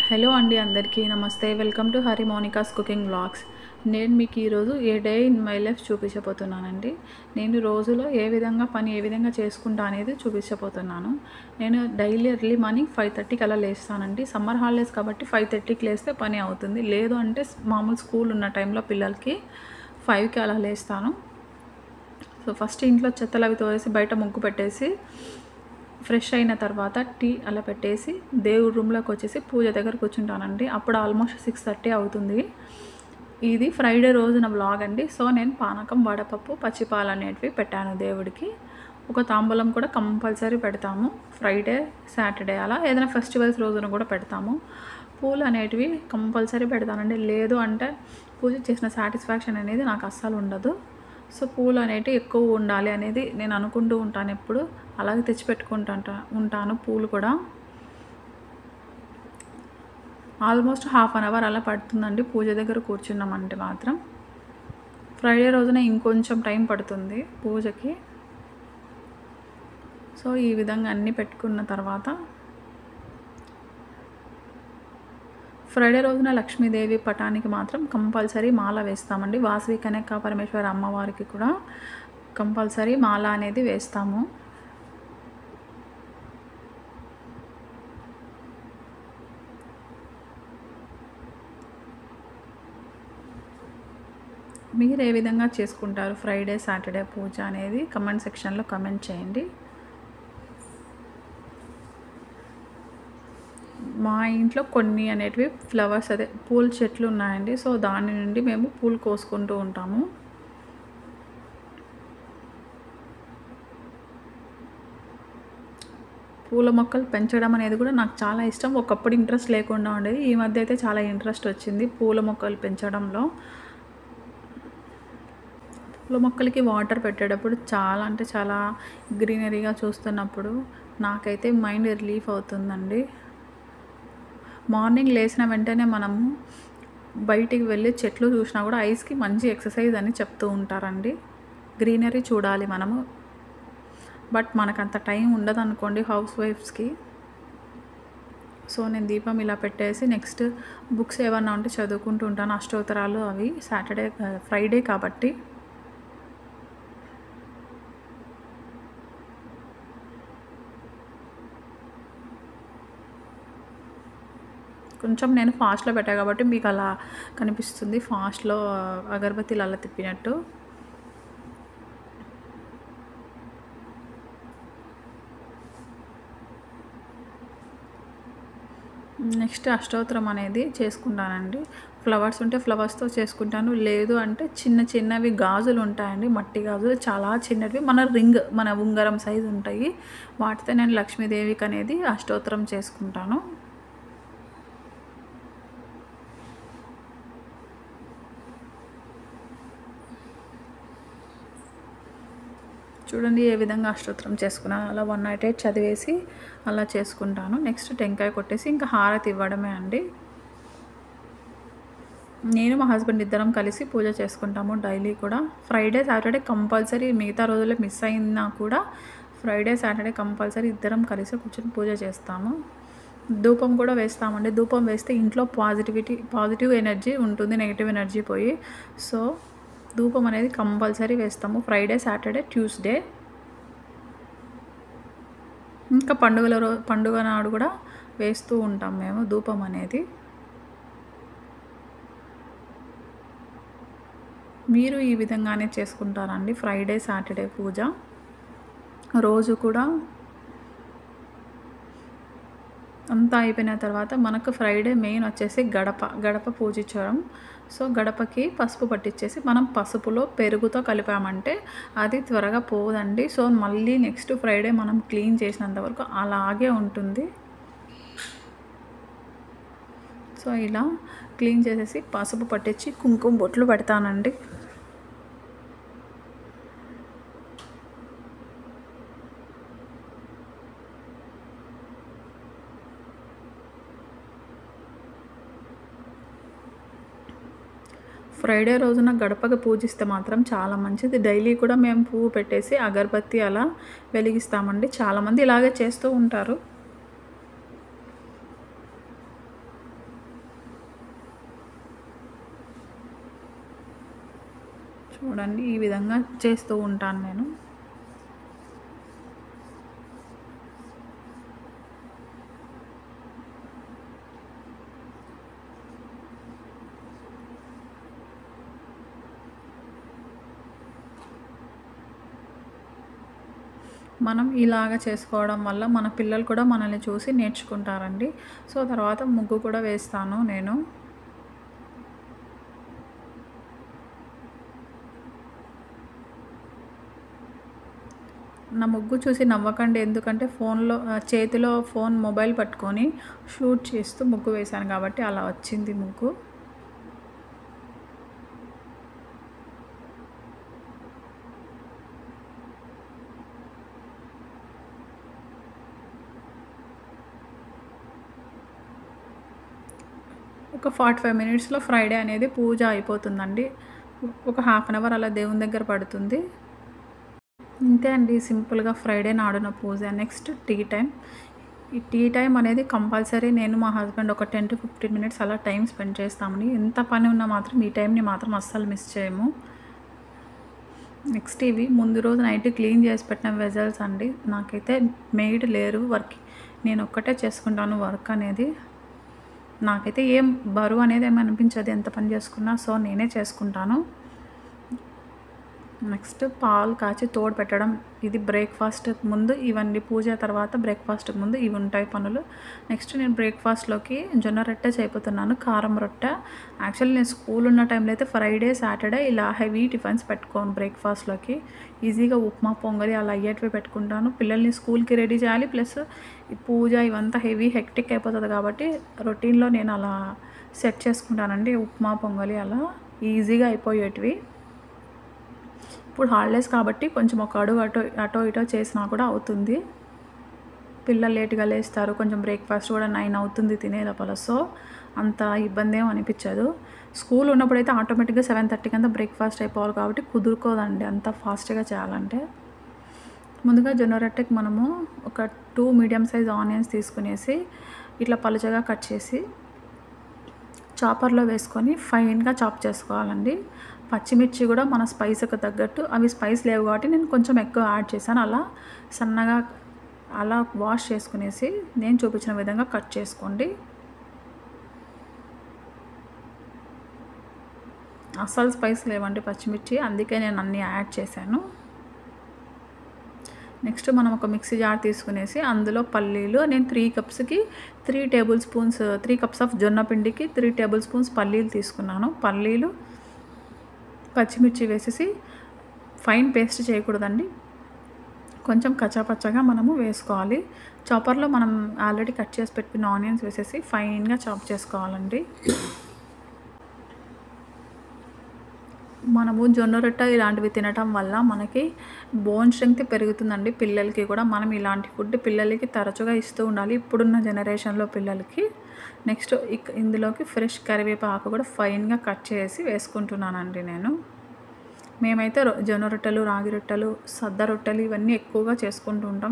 Hello అండి, అందరికీ నమస్తే. Welcome to Hari Monica's cooking vlogs. నేను మీకు ఈరోజు ఏ డే ఇన్ మై లైఫ్ చూపించబోతున్నానండి. నేను రోజులో ఏ విధంగా చేసుకుంటా అనేది చూపించబోతున్నాను. నేను డైలీ ఎర్లీ మార్నింగ్ 5:30కి అలా లేస్తానండి. సమ్మర్ హాలిడేస్ కాబట్టి 5:30కి లేస్తే పని అవుతుంది. లేదు అంటే మామూలు స్కూల్ ఉన్న టైంలో పిల్లలకి 5కి అలా లేస్తాను. సో ఫస్ట్ ఇంట్లో చెత్తలు అవి తోసేసి బయట ముగ్గు పెట్టేసి ఫ్రెష్ అయిన తర్వాత టీ అలా పెట్టేసి దేవుడి రూమ్లోకి వచ్చేసి పూజ దగ్గర కూర్చుంటానండి. అప్పుడు ఆల్మోస్ట్ 6:30 అవుతుంది. ఇది ఫ్రైడే రోజున వ్లాగ్ అండి. సో నేను పానకం, వడపప్పు, పచ్చిపాలు అనేటివి పెట్టాను దేవుడికి. ఒక తాంబూలం కూడా కంపల్సరీ పెడతాము. ఫ్రైడే, సాటర్డే అలా ఏదైనా ఫెస్టివల్స్ రోజున కూడా పెడతాము. పూలు అనేటివి కంపల్సరీ పెడతానండి. లేదు అంటే పూజ చేసిన సాటిస్ఫాక్షన్ అనేది నాకు అస్సలు ఉండదు. సో పూలు అనేటివి ఎక్కువ ఉండాలి అనేది నేను అనుకుంటూ ఉంటాను. ఎప్పుడు అలాగే ఉంటాను. పూలు కూడా ఆల్మోస్ట్ హాఫ్ అన్ అవర్ అలా పడుతుందండి పూజ దగ్గర కూర్చున్నామంటే మాత్రం. ఫ్రైడే రోజున ఇంకొంచెం టైం పడుతుంది పూజకి. సో ఈ విధంగా అన్నీ పెట్టుకున్న తర్వాత ఫ్రైడే రోజున లక్ష్మీదేవి పటానికి మాత్రం కంపల్సరీ మాల వేస్తామండి. వాసవి కనక పరమేశ్వర అమ్మవారికి కూడా కంపల్సరీ మాల అనేది వేస్తాము. మీరు ఏ విధంగా చేసుకుంటారు ఫ్రైడే, సాటర్డే పూజ అనేది కమెంట్ సెక్షన్లో కమెంట్ చేయండి. మా ఇంట్లో కొన్ని అనేటివి ఫ్లవర్స్ పూల చెట్లు ఉన్నాయండి. సో దాని నుండి మేము పూలు కోసుకుంటూ ఉంటాము. పూల మొక్కలు పెంచడం అనేది కూడా నాకు చాలా ఇష్టం. ఒకప్పుడు ఇంట్రెస్ట్ లేకుండా ఉండేది. ఈ మధ్య అయితే చాలా ఇంట్రెస్ట్ వచ్చింది పూల మొక్కలు పెంచడంలో. పూల మొక్కలకి వాటర్ పెట్టేటప్పుడు చాలా అంటే చాలా గ్రీనరీగా చూస్తున్నప్పుడు నాకైతే మైండ్ రిలీఫ్ అవుతుందండి. మార్నింగ్ లేచిన వెంటనే మనము బయటికి వెళ్ళి చెట్లు చూసినా కూడా ఐస్కి మంచి ఎక్సర్సైజ్ అని చెప్తూ ఉంటారండి. గ్రీనరీ చూడాలి మనము. బట్ మనకంత టైం ఉండదు అనుకోండి హౌస్ వైఫ్స్కి. సో నేను దీపం ఇలా పెట్టేసి నెక్స్ట్ బుక్స్ ఏమన్నా ఉంటే చదువుకుంటూ ఉంటాను. అష్టోత్తరాలు అవి ఫ్రైడే కాబట్టి. కొంచెం నేను ఫాస్ట్లో పెట్టాను కాబట్టి మీకు అలా కనిపిస్తుంది, ఫాస్ట్లో అగరబత్తీలు అలా తిప్పినట్టు. నెక్స్ట్ అష్టోత్తరం అనేది చేసుకుంటానండి. ఫ్లవర్స్ ఉంటే ఫ్లవర్స్తో చేసుకుంటాను. లేదు అంటే చిన్నవి గాజులు ఉంటాయండి, మట్టి గాజులు చాలా చిన్నవి, మన ఉంగరం సైజు ఉంటాయి. వాటితో నేను లక్ష్మీదేవికి అనేది అష్టోత్తరం చేసుకుంటాను. చూడండి ఏ విధంగా అష్టోత్తరం చేసుకున్నాను. అలా 198 చదివేసి అలా చేసుకుంటాను. నెక్స్ట్ టెంకాయ కొట్టేసి ఇంకా హారతి ఇవ్వడమే అండి. నేను మా హస్బెండ్ ఇద్దరం కలిసి పూజ చేసుకుంటాము డైలీ కూడా. ఫ్రైడే, సాటర్డే కంపల్సరీ, మిగతా రోజుల్లో మిస్ అయినా కూడా ఫ్రైడే, సాటర్డే కంపల్సరీ ఇద్దరం కలిసి కూర్చొని పూజ చేస్తాము. ధూపం కూడా వేస్తామండి. ధూపం వేస్తే ఇంట్లో పాజిటివ్ ఎనర్జీ ఉంటుంది, నెగిటివ్ ఎనర్జీ పోయి. సో ధూపం అనేది కంపల్సరీ వేస్తాము ఫ్రైడే, సాటర్డే, ట్యూస్డే. ఇంకా పండుగ నాడు కూడా వేస్తూ ఉంటాం మేము ధూపం అనేది. మీరు ఈ విధంగానే చేసుకుంటారండి ఫ్రైడే, సాటర్డే పూజ రోజు కూడా. అంతా అయిపోయిన తర్వాత మనకు ఫ్రైడే మెయిన్ వచ్చేసి గడప పూజించడం. సో గడపకి పసుపు పట్టించేసి మనం పసుపులో పెరుగుతో కలిపామంటే అది త్వరగా పోదండి. సో మళ్ళీ నెక్స్ట్ ఫ్రైడే మనం క్లీన్ చేసినంత వరకు అలాగే ఉంటుంది. సో ఇలా క్లీన్ చేసేసి పసుపు పట్టించి కుంకుమ బొట్లు పెడతానండి. ఫ్రైడే రోజున గడపకి పూజిస్తే మాత్రం చాలా మంచిది. డైలీ కూడా మేము పువ్వు పెట్టేసి అగరబత్తి అలా వెలిగిస్తామండి. చాలామంది ఇలాగే చేస్తూ ఉంటారు. చూడండి ఈ విధంగా చేస్తూ ఉంటాను నేను. మనం ఇలాగ చేసుకోవడం వల్ల మన పిల్లలు కూడా మనల్ని చూసి నేర్చుకుంటారండి. సో తర్వాత ముగ్గు కూడా వేస్తాను నేను. నా ముగ్గు చూసి నవ్వకండి, ఎందుకంటే చేతిలో మొబైల్ పట్టుకొని షూట్ చేస్తూ ముగ్గు వేశాను కాబట్టి అలా వచ్చింది ముగ్గు. ఒక 45 మినిట్స్‌లో ఫ్రైడే అనేది పూజ అయిపోతుందండి. ఒక హాఫ్ అన్ అవర్ అలా దేవుని దగ్గర పడుతుంది. ఇంతే అండి సింపుల్‌గా ఫ్రైడే నాడున పూజ. Next tea time. ఈ టీ టైం అనేది కంపల్సరీ నేను మా హస్బెండ్ ఒక 10-15 మినిట్స్ అలా టైం స్పెండ్ చేస్తామని. ఎంత పని ఉన్నా మాత్రం ఈ టైంని మాత్రం అస్సలు మిస్ చేయము. నెక్స్ట్ ఇవి ముందు రోజు నైట్ క్లీన్ చేసి పెట్టిన వెజల్స్ అండి. నాకైతే మెయిడ్ లేరు వర్క్‌కి. నేను ఒక్కటే చేసుకుంటాను వర్క్ అనేది. నాకైతే ఏం బరువు అనేది ఏమి అనిపించదు ఎంత పని చేసుకున్నా. సో నేనే చేసుకుంటాను. నెక్స్ట్ పాలు కాచి తోడు పెట్టడం. ఇది బ్రేక్ఫాస్ట్కి ముందు ఇవన్నీ, పూజ తర్వాత బ్రేక్ఫాస్ట్కి ముందు ఇవి ఉంటాయి పనులు. నెక్స్ట్ నేను బ్రేక్ఫాస్ట్లోకి జొన్న రొట్టె చేయబోతున్నాను, కారం రొట్టె. యాక్చువల్లీ నేను స్కూల్ ఉన్న టైంలో అయితే ఫ్రైడే సాటర్డే ఇలా హెవీ టిఫిన్స్ పెట్టుకోను బ్రేక్ఫాస్ట్లోకి. ఈజీగా ఉప్మా పొంగలి అలా అయ్యేటివి పెట్టుకుంటాను. పిల్లల్ని స్కూల్కి రెడీ చేయాలి, ప్లస్ ఈ పూజ ఇవంతా హెవీ హెక్టిక్ అయిపోతుంది కాబట్టి రొటీన్లో నేను అలా సెట్ చేసుకుంటానండి. ఉప్మా పొంగలి అలా ఈజీగా అయిపోయేటివి. ఇప్పుడు హాలిడేస్ కాబట్టి కొంచెం ఒక అడుగు అటో ఇటో చేసినా కూడా అవుతుంది. పిల్లలు లేట్గా లేస్తారు, కొంచెం బ్రేక్ఫాస్ట్ కూడా 9 అవుతుంది తినే లోపల. సో అంత ఇబ్బంది ఏం అనిపించదు. స్కూల్ ఉన్నప్పుడైతే ఆటోమేటిక్గా 7:30 అంతా బ్రేక్ఫాస్ట్ అయిపోవాలి కాబట్టి కుదురుకోదండి అంత ఫాస్ట్గా చేయాలంటే. ముందుగా జొన్న రొట్టెకి మనము ఒక 2 మీడియం సైజ్ ఆనియన్స్ తీసుకునేసి ఇట్లా పలుచగా కట్ చేసి చాపర్లో వేసుకొని ఫైన్గా చాప్ చేసుకోవాలండి. పచ్చిమిర్చి కూడా మన స్పైస్కి తగ్గట్టు, అవి స్పైస్ లేవు కాబట్టి నేను కొంచెం ఎక్కువ యాడ్ చేశాను. అలా సన్నగా అలా వాష్ చేసుకునేసి నేను చూపించిన విధంగా కట్ చేసుకోండి. అస్సలు స్పైస్ లేవండి పచ్చిమిర్చి, అందుకే నేను అన్నీ యాడ్ చేశాను. నెక్స్ట్ మనం ఒక మిక్సీ జార్ తీసుకునేసి అందులో పల్లీలు, నేను 3 కప్స్కి 3 టేబుల్ స్పూన్స్, 3 కప్స్ ఆఫ్ జొన్న పిండికి 3 టేబుల్ స్పూన్స్ పల్లీలు తీసుకున్నాను. పల్లీలు, పచ్చిమిర్చి వేసేసి ఫైన్ పేస్ట్ చేయకూడదండి, కొంచెం కచ్చాపచ్చగా మనము వేసుకోవాలి. చాపర్లో మనం ఆల్రెడీ కట్ చేసి పెట్టుకున్న ఆనియన్స్ వేసేసి ఫైన్గా చాప్ చేసుకోవాలండి. మనము జొన్న రొట్టె ఇలాంటివి తినటం వల్ల మనకి బోన్ స్ట్రెంగ్త్ పెరుగుతుందండి. పిల్లలకి కూడా మనం ఇలాంటి ఫుడ్ పిల్లలకి తరచుగా ఇస్తూ ఉండాలి ఇప్పుడున్న జనరేషన్లో పిల్లలకి. నెక్స్ట్ ఇందులోకి ఫ్రెష్ కరివేపాకు కూడా ఫైన్గా కట్ చేసి వేసుకుంటున్నానండి నేను. మేమైతే జొన్న రొట్టెలు, రాగి రొట్టెలు, సద్ద రొట్టెలు ఇవన్నీ ఎక్కువగా చేసుకుంటూ ఉంటాం.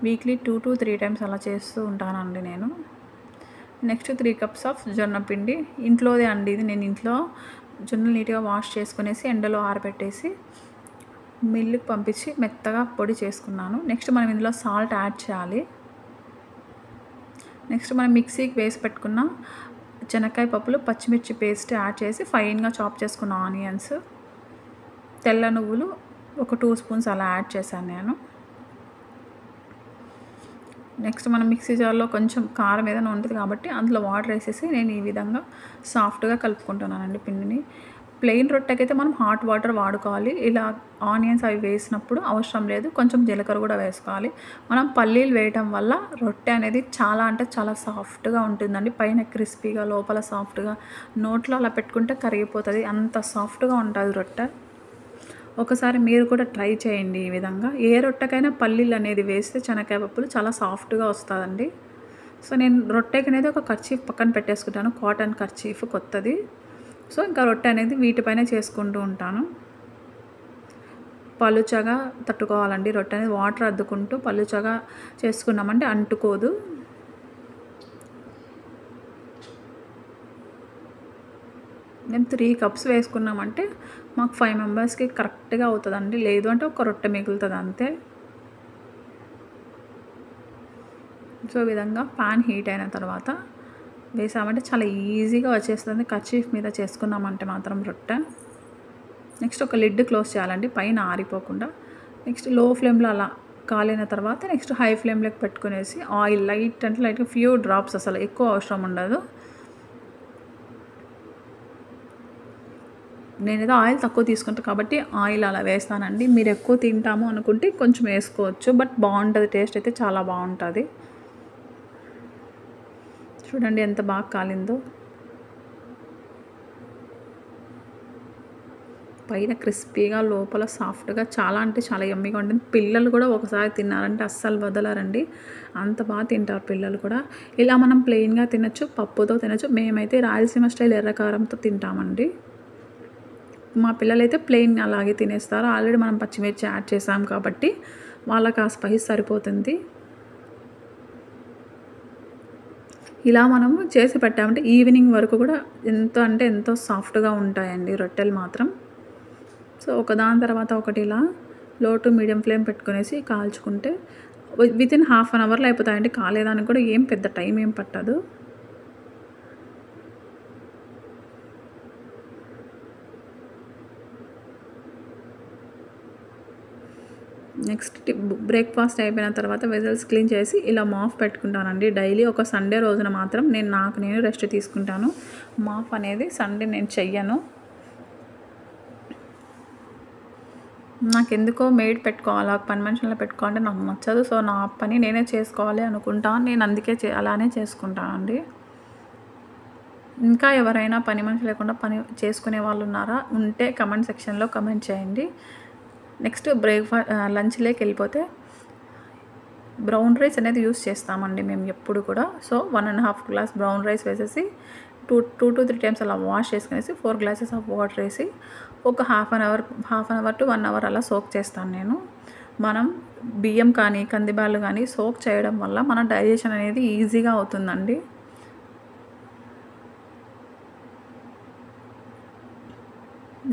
వీక్లీ 2 to 3 టైమ్స్ అలా చేస్తూ ఉంటానండి నేను. నెక్స్ట్ 3 కప్స్ ఆఫ్ జొన్న పిండి ఇంట్లోదే అండి ఇది. నేను ఇంట్లో జొన్నలు నీట్గా వాష్ చేసుకునేసి ఎండలో ఆరబెట్టేసి మిల్లుకి పంపించి మెత్తగా పొడి చేసుకున్నాను. నెక్స్ట్ మనం ఇందులో సాల్ట్ యాడ్ చేయాలి. నెక్స్ట్ మనం మిక్సీకి వేసి పెట్టుకున్న శనక్కాయ పప్పులు, పచ్చిమిర్చి పేస్ట్ యాడ్ చేసి ఫైన్గా చాప్ చేసుకున్న ఆనియన్స్, తెల్ల నువ్వులు ఒక 2 స్పూన్స్ అలా యాడ్ చేశాను నేను. నెక్స్ట్ మనం మిక్సీ జార్లో కొంచెం కారం ఏదైనా ఉంటుంది కాబట్టి అందులో వాటర్ వేసేసి నేను ఈ విధంగా సాఫ్ట్గా కలుపుకుంటున్నానండి పిండిని. ప్లెయిన్ రొట్టెకైతే మనం హాట్ వాటర్ వాడుకోవాలి. ఇలా ఆనియన్స్ అవి వేసినప్పుడు అవసరం లేదు, కొంచెం జీలకర్ర కూడా వేసుకోవాలి. మనం పల్లీలు వేయటం వల్ల రొట్టె అనేది చాలా అంటే చాలా సాఫ్ట్గా ఉంటుందండి. పైన క్రిస్పీగా, లోపల సాఫ్ట్గా, నోట్లో అలా పెట్టుకుంటే కరిగిపోతుంది, అంత సాఫ్ట్గా ఉంటుంది రొట్టె. ఒకసారి మీరు కూడా ట్రై చేయండి ఈ విధంగా. ఏ రొట్టెకైనా పల్లీలు అనేది వేస్తే శనక్కాయ పప్పులు చాలా సాఫ్ట్గా వస్తుందండి. సో నేను రొట్టెకి అనేది ఒక కర్చీఫ్ పక్కన పెట్టేసుకుంటాను, కాటన్ కర్చీఫ్ కొత్తది. సో ఇంకా రొట్టె అనేది వీటిపైన చేసుకుంటూ ఉంటాను. పలుచగా తట్టుకోవాలండి రొట్టె అనేది, వాటర్ అద్దుకుంటూ పలుచగా చేసుకున్నామంటే అంటుకోదు. మేము 3 కప్స్ వేసుకున్నామంటే మాకు 5 మెంబర్స్‌కి కరెక్ట్‌గా అవుతదండి. లేదు అంటే ఒక రొట్టె మిగులుతది అంతే. సో, ఈ విధంగా పాన్ హీట్ అయిన తర్వాత వేసామంటే చాలా ఈజీగా వచ్చేస్తుంది. కర్చీఫ్ మీద చేసుకున్నామంటే మాత్రం రొట్టె. నెక్స్ట్ ఒక లిడ్ క్లోజ్ చేయాలండి పైన ఆరిపోకుండా. నెక్స్ట్ లో ఫ్లేమ్‌లో అలా కాలిన తర్వాత నెక్స్ట్ హై ఫ్లేమ్‌లోకి పెట్టుకునేసి ఆయిల్ లైట్ అంటే లైట్‌గా ఫ్యూ డ్రాప్స్, అసలు ఎక్కువ అవసరం ఉండదు. నేనేదో ఆయిల్ తక్కువ తీసుకుంటా కాబట్టి ఆయిల్ అలా వేస్తానండి. మీరు ఎక్కువ తింటాము అనుకుంటే కొంచెం వేసుకోవచ్చు. బట్ బావుంటది, టేస్ట్ అయితే చాలా బావుంటది. చూడండి ఎంత బాగా కాలిందో. పైన క్రిస్పీగా లోపల సాఫ్ట్‌గా చాలా అంటే చాలా యమ్మీగా ఉంటుంది. పిల్లలు కూడా ఒకసారి తిన్నారంటే అస్సలు వదలరండి. అంత బాగా తింటారు పిల్లలు కూడా. ఇలా మనం ప్లెయిన్‌గా తినొచ్చు, పప్పుతో తినొచ్చు. మేమైతే రాయలసీమ స్టైల్ ఎర్రకారంతో తింటామండి. మా పిల్లలైతే ప్లెయిన్ అలాగే తినేస్తారు. ఆల్రెడీ మనం పచ్చిమిర్చి యాడ్ చేసాం కాబట్టి వాళ్ళకి ఆ స్పైస్ సరిపోతుంది. ఇలా మనము చేసి పెట్టామంటే ఈవినింగ్ వరకు కూడా ఎంతో అంటే ఎంతో సాఫ్ట్‌గా ఉంటాయండి రొట్టెలు మాత్రం. సో, ఒకదాని తర్వాత ఒకటి ఇలా లో టు మీడియం ఫ్లేమ్ పెట్టుకునేసి కాల్చుకుంటే వితిన్ హాఫ్ అన్ అవర్‌లో అయిపోతాయండి. కాలేదానికి కూడా ఏం పెద్ద టైం ఏం పట్టదు. నెక్స్ట్ టిప్, బ్రేక్‌ఫాస్ట్ అయిపోయిన తర్వాత వెసల్స్ క్లీన్ చేసి ఇలా మాప్ పెట్టుకుంటానండి. డైలీ ఒక సండే రోజున మాత్రం నేను రెస్ట్ తీసుకుంటాను. మాప్ అనేది సండే నేను చెయ్యను. నాకెందుకో మెయిడ్ పెట్టుకోవాలా, పని మనుషుల్ని పెట్టుకోవాలంటే నాకు నచ్చదు. సో, నా పని నేనే చేసుకోవాలి అనుకుంటా. నేను అందుకే అలానే చేసుకుంటానండి. ఇంకా ఎవరైనా పని మనిషి లేకుండా పని చేసుకునే వాళ్ళు ఉన్నారా? ఉంటే కమెంట్ సెక్షన్‌లో కమెంట్ చేయండి. నెక్స్ట్ లంచ్‌లోకి వెళ్ళిపోతే బ్రౌన్ రైస్ అనేది యూజ్ చేస్తామండి మేము ఎప్పుడు కూడా. సో, 1½ గ్లాస్ బ్రౌన్ రైస్ వేసేసి 2 to 3 టైమ్స్ అలా వాష్ చేసుకునేసి 4 గ్లాసెస్ ఆఫ్ వాటర్ వేసి ఒక half an hour to 1 hour అలా సోక్ చేస్తాను నేను. మనం బియ్యం కానీ, కందిబ్యాళ్ళు కానీ సోక్ చేయడం వల్ల మన డైజెషన్ అనేది ఈజీగా అవుతుందండి.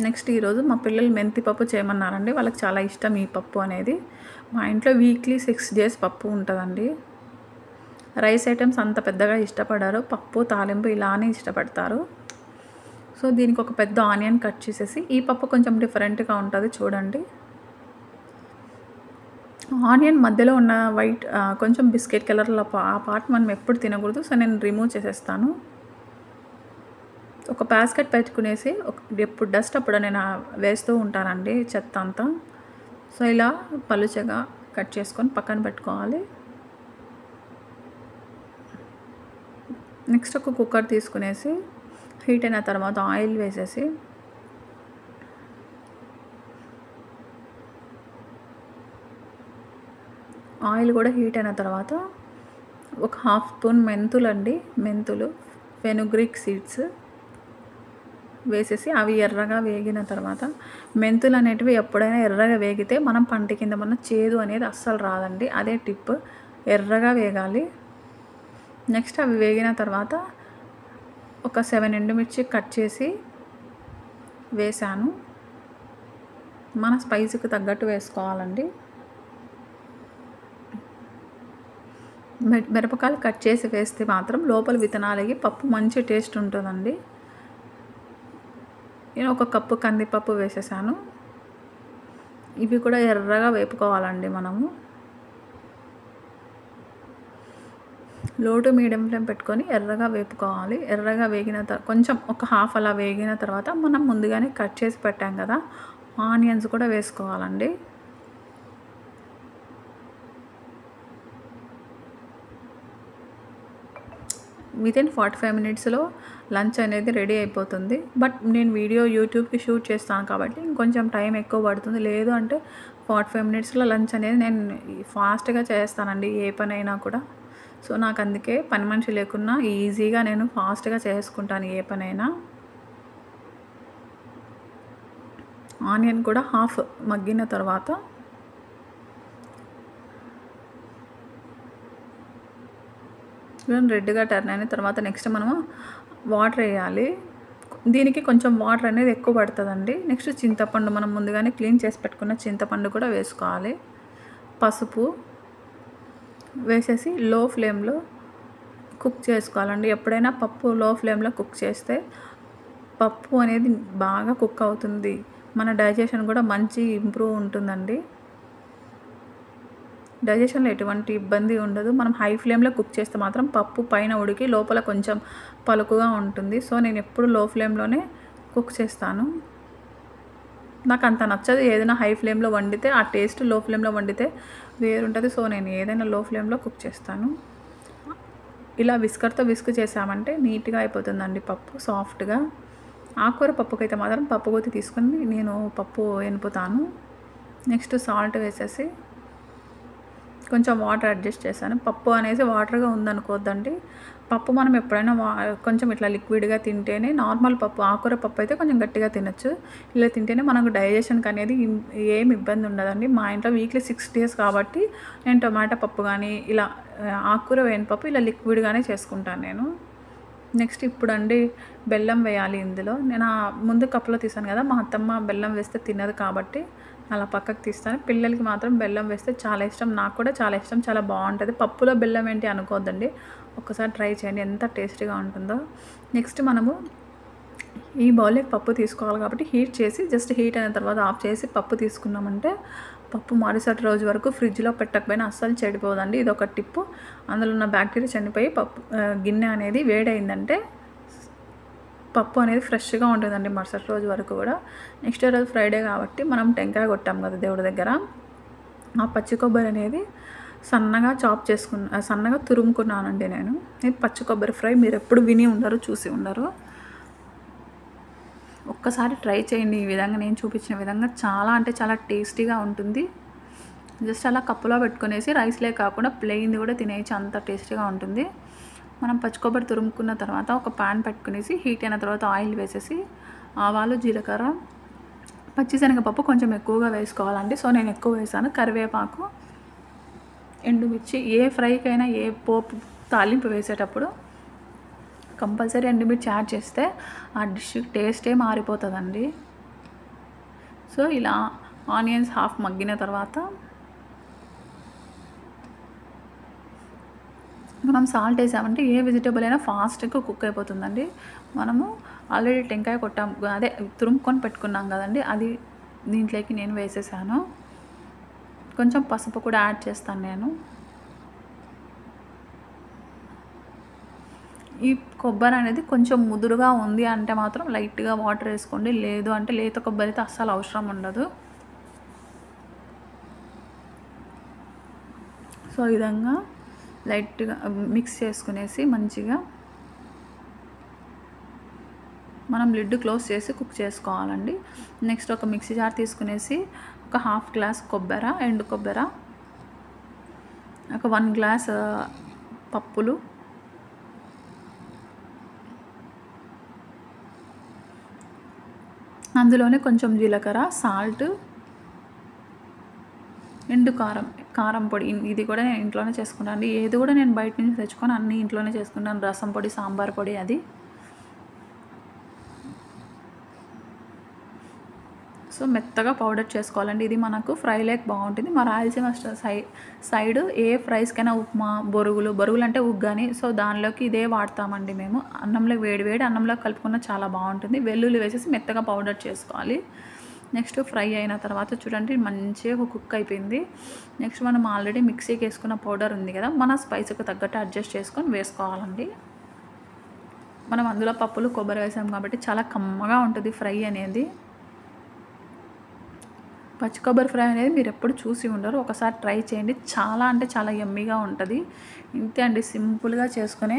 నెక్స్ట్ ఈరోజు మా పిల్లలు మెంతి పప్పు చేయమన్నారండి. వాళ్ళకి చాలా ఇష్టం ఈ పప్పు అనేది. మా ఇంట్లో వీక్లీ 6 డేస్ పప్పు ఉంటదండి. రైస్ ఐటెమ్స్ అంత పెద్దగా ఇష్టపడరు. పప్పు, తాలింపు ఇలానే ఇష్టపడతారు. సో, దీనికి ఒక పెద్ద ఆనియన్ కట్ చేసేసి, ఈ పప్పు కొంచెం డిఫరెంట్‌గా ఉంటది చూడండి. ఆనియన్ మధ్యలో ఉన్న వైట్ కొంచెం బిస్కెట్ కలర్‌లో ఆ పార్ట్ మనం ఎప్పుడు తినకూడదు. సో, నేను రిమూవ్ చేసేస్తాను. ఒక బాస్కెట్ పెట్టుకునేసి ఎప్పుడు డస్ట్ అప్పుడు నేను వేస్తూ ఉంటానండి చెత్త అంతా. సో, ఇలా పలుచగా కట్ చేసుకొని పక్కన పెట్టుకోవాలి. నెక్స్ట్ ఒక కుక్కర్ తీసుకునేసి హీట్ అయిన తర్వాత ఆయిల్ వేసేసి ఆయిల్ కూడా హీట్ అయిన తర్వాత ఒక హాఫ్ స్పూన్ మెంతులు, ఫెనుగ్రీక్ సీడ్స్ వేసేసి అవి ఎర్రగా వేగిన తర్వాత, మెంతులు అనేటివి ఎప్పుడైనా ఎర్రగా వేగితే మనం పంట కింద మన చేదు అనేది అస్సలు రాదండి. అదే టిప్, ఎర్రగా వేగాలి. నెక్స్ట్ అవి వేగిన తర్వాత ఒక 7 ఎండుమిర్చి కట్ చేసి వేసాను. మన స్పైసీకి తగ్గట్టు వేసుకోవాలండి. మిరపకాయలు కట్ చేసి వేస్తే మాత్రం లోపల విత్తనాలకి పప్పు మంచి టేస్ట్ ఉంటుందండి. నేను ఒక కప్పు కందిపప్పు వేసేసాను. ఇవి కూడా ఎర్రగా వేపుకోవాలండి మనము. లో టు మీడియం ఫ్లేమ్ పెట్టుకొని ఎర్రగా వేపుకోవాలి. ఎర్రగా వేగిన కొంచెం ఒక హాఫ్ అలా వేగిన తర్వాత మనం ముందుగానే కట్ చేసి పెట్టాం కదా, ఆనియన్స్ కూడా వేసుకోవాలండి. వితిన్ 45 మినిట్స్‌లో లంచ్ అనేది రెడీ అయిపోతుంది. బట్ నేను వీడియో యూట్యూబ్‌కి షూట్ చేస్తాను కాబట్టి ఇంకొంచెం టైం ఎక్కువ పడుతుంది. లేదు అంటే 45 మినిట్స్‌లో లంచ్ అనేది నేను ఫాస్ట్‌గా చేస్తానండి ఏ పనైనా కూడా. సో, నాకు అందుకే పని మనిషి లేకున్నా ఈజీగా నేను ఫాస్ట్‌గా చేసుకుంటాను ఏ పనైనా. ఆనియన్ కూడా హాఫ్ మగ్గిన తర్వాత రెడ్‌గా టర్న్ అయిన తర్వాత నెక్స్ట్ మనము వాటర్ వేయాలి. దీనికి కొంచెం వాటర్ అనేది ఎక్కువ పడుతుందండి. నెక్స్ట్ చింతపండు, మనం ముందుగానే క్లీన్ చేసి పెట్టుకున్న చింతపండు కూడా వేసుకోవాలి. పసుపు వేసేసి లో ఫ్లేమ్లో కుక్ చేసుకోవాలండి. ఎప్పుడైనా పప్పు లో ఫ్లేమ్లో కుక్ చేస్తే పప్పు అనేది బాగా కుక్ అవుతుంది. మన డైజెషన్ కూడా మంచి ఇంప్రూవ్ ఉంటుందండి. డైజెషన్లో ఎటువంటి ఇబ్బంది ఉండదు. మనం హై ఫ్లేమ్లో కుక్ చేస్తే మాత్రం పప్పు పైన ఉడికి లోపల కొంచెం పలుకుగా ఉంటుంది. సో నేను ఎప్పుడు లో ఫ్లేమ్లోనే కుక్ చేస్తాను. నాకు అంత నచ్చదు ఏదైనా హై ఫ్లేమ్లో వండితే, ఆ టేస్ట్ లో ఫ్లేమ్లో వండితే వేరుంటుంది. సో నేను ఏదైనా లో ఫ్లేమ్లో కుక్ చేస్తాను. ఇలా విస్కర్తో విస్క్ చేసామంటే నీట్గా అయిపోతుందండి పప్పు సాఫ్ట్గా. ఆకుకూర పప్పుకైతే మాత్రం పప్పు గుత్తి తీసుకొని నేను పప్పు ఎనుపుతాను. నెక్స్ట్ సాల్ట్ వేసేసి కొంచెం వాటర్ అడ్జస్ట్ చేశాను. పప్పు అనేసి వాటర్గా ఉందనుకోవద్దండి. పప్పు మనం ఎప్పుడైనా కొంచెం ఇట్లా లిక్విడ్గా తింటేనే, నార్మల్ పప్పు ఆకుకూర పప్పు అయితే కొంచెం గట్టిగా తినచ్చు. ఇలా తింటేనే మనకు డైజెషన్కి అనేది ఏం ఇబ్బంది ఉండదండి. మా ఇంట్లో వీక్లీ 6 days కాబట్టి నేను టొమాటో పప్పు కానీ ఇలా ఆకుకూర వేయని ఇలా లిక్విడ్గానే చేసుకుంటాను నేను. నెక్స్ట్ ఇప్పుడండి బెల్లం వేయాలి ఇందులో. నేను ముందు కప్పులో తీసాను కదా, మా అత్తమ్మ బెల్లం వేస్తే తినదు కాబట్టి అలా పక్కకు తీస్తాను. పిల్లలకి మాత్రం బెల్లం వేస్తే చాలా ఇష్టం, నాకు కూడా చాలా ఇష్టం, చాలా బాగుంటుంది. పప్పులో బెల్లం ఏంటి అనుకోవద్దండి, ఒక్కసారి ట్రై చేయండి ఎంత టేస్టీగా ఉంటుందో. నెక్స్ట్ మనము ఈ బౌల్లోకి పప్పు తీసుకోవాలి కాబట్టి హీట్ చేసి, జస్ట్ హీట్ అయిన తర్వాత ఆఫ్ చేసి పప్పు తీసుకున్నామంటే పప్పు మరుసటి రోజు వరకు ఫ్రిడ్జ్లో పెట్టకపోయినా అస్సలు చెడిపోదండి. ఇది ఒక టిప్పు. అందులో ఉన్న బ్యాక్టీరియా చనిపోయి గిన్నె అనేది వేడైందంటే పప్పు అనేది ఫ్రెష్గా ఉంటుందండి మరుసటి రోజు వరకు కూడా. నెక్స్ట్ రోజు ఫ్రైడే కాబట్టి మనం టెంకాయ కొట్టాం కదా దేవుడి దగ్గర, ఆ పచ్చి కొబ్బరి అనేది సన్నగా సన్నగా తురుముకున్నానండి నేను. ఇది పచ్చి కొబ్బరి ఫ్రై. మీరు ఎప్పుడు విని ఉండరు, చూసి ఉండరు. ఒక్కసారి ట్రై చేయండి ఈ విధంగా, నేను చూపించిన విధంగా. చాలా అంటే చాలా టేస్టీగా ఉంటుంది. జస్ట్ అలా కప్పులో పెట్టుకునేసి రైస్లే కాకుండా ప్లెయిన్ది కూడా తినేయచ్చు, అంత టేస్టీగా ఉంటుంది. మనం పచ్చి కొబ్బరి తురుముకున్న తర్వాత ఒక ప్యాన్ పెట్టుకునేసి హీట్ అయిన తర్వాత ఆయిల్ వేసేసి ఆవాలు, జీలకర్ర, పచ్చిశనగపప్పు కొంచెం ఎక్కువగా వేసుకోవాలండి. సో నేను ఎక్కువ వేసాను. కరివేపాకు, ఎండుమిర్చి. ఏ ఫ్రైకైనా ఏ పోపు తాలింపు వేసేటప్పుడు కంపల్సరీ ఎండుమిర్చి యాడ్ చేస్తే ఆ డిష్ టేస్టే మారిపోతుందండి. సో ఇలా ఆనియన్స్ హాఫ్ మగ్గిన తర్వాత మనం సాల్ట్ వేసామంటే ఏ వెజిటేబుల్ అయినా ఫాస్ట్గా కుక్ అయిపోతుందండి. మనము ఆల్రెడీ టెంకాయ కొట్టాం, అదే తురుముకొని పెట్టుకున్నాం కదండి, అది దీంట్లోకి నేను వేసేసాను. కొంచెం పసుపు కూడా యాడ్ చేస్తాను నేను. ఈ కొబ్బరి అనేది కొంచెం ముదురుగా ఉంది అంటే మాత్రం లైట్గా వాటర్ వేసుకోండి, లేదు అంటే లేత కొబ్బరి అయితే అస్సలు అవసరం ఉండదు. సో ఈ విధంగా లైట్గా మిక్స్ చేసుకునేసి మంచిగా మనం లిడ్ క్లోజ్ చేసి కుక్ చేసుకోవాలండి. నెక్స్ట్ ఒక మిక్సీ జార్ తీసుకునేసి ఒక హాఫ్ గ్లాస్ కొబ్బరి, ఎండు కొబ్బరి, ఒక 1 గ్లాస్ పప్పులు, అందులోనే కొంచెం జీలకర్ర, సాల్ట్, ఎండు కారం పొడి. ఇది కూడా నేను ఇంట్లోనే చేసుకుంటాను అండి. ఏది కూడా నేను బయట నుంచి తెచ్చుకొని అన్నీ ఇంట్లోనే చేసుకుంటాను. రసం పొడి, సాంబార్ పొడి అది. సో మెత్తగా పౌడర్ చేసుకోవాలండి. ఇది మనకు ఫ్రై లేక్ బాగుంటుంది. మా రాయలసీమ సైడ్ ఏ ఫ్రైస్కైనా ఉప్మా, బొరుగులు అంటే ఉగ్గాని, సో దానిలోకి ఇదే వాడతామండి మేము. అన్నంలో వేడి అన్నంలో కలుపుకున్న చాలా బాగుంటుంది. వెల్లుల్లి వేసేసి మెత్తగా పౌడర్ చేసుకోవాలి. నెక్స్ట్ ఫ్రై అయిన తర్వాత చూడండి మంచిగా కుక్ అయిపోయింది. నెక్స్ట్ మనం ఆల్రెడీ మిక్సీకి వేసుకున్న పౌడర్ ఉంది కదా, మన స్పైస్కి తగ్గట్టు అడ్జస్ట్ చేసుకొని వేసుకోవాలండి. మనం అందులో పప్పులు, కొబ్బరి వేసాం కాబట్టి చాలా కమ్మగా ఉంటుంది ఫ్రై అనేది. పచ్చి కొబ్బరి ఫ్రై అనేది మీరు ఎప్పుడు చూసి ఉండరు, ఒకసారి ట్రై చేయండి. చాలా అంటే చాలా యమ్మీగా ఉంటుంది. ఇంతే అండి, సింపుల్గా చేసుకునే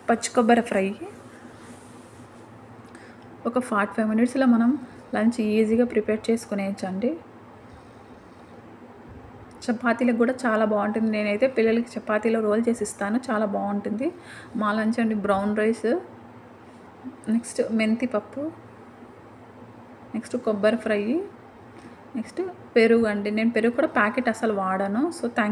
పచ్చి కొబ్బరి ఫ్రై. ఒక 45 minutesలో మనం లంచ్ ఈజీగా ప్రిపేర్ చేసుకునేయచ్చండి. చపాతీలకు కూడా చాలా బాగుంటుంది. నేనైతే పిల్లలకి చపాతీలో రోల్ చేసి ఇస్తాను, చాలా బాగుంటుంది. మా లంచ్ అండి బ్రౌన్ రైస్, నెక్స్ట్ మెంతి పప్పు, నెక్స్ట్ కొబ్బరి ఫ్రై, నెక్స్ట్ పెరుగు అండి. నేను పెరుగు కూడా ప్యాకెట్ అసలు వాడను. So thank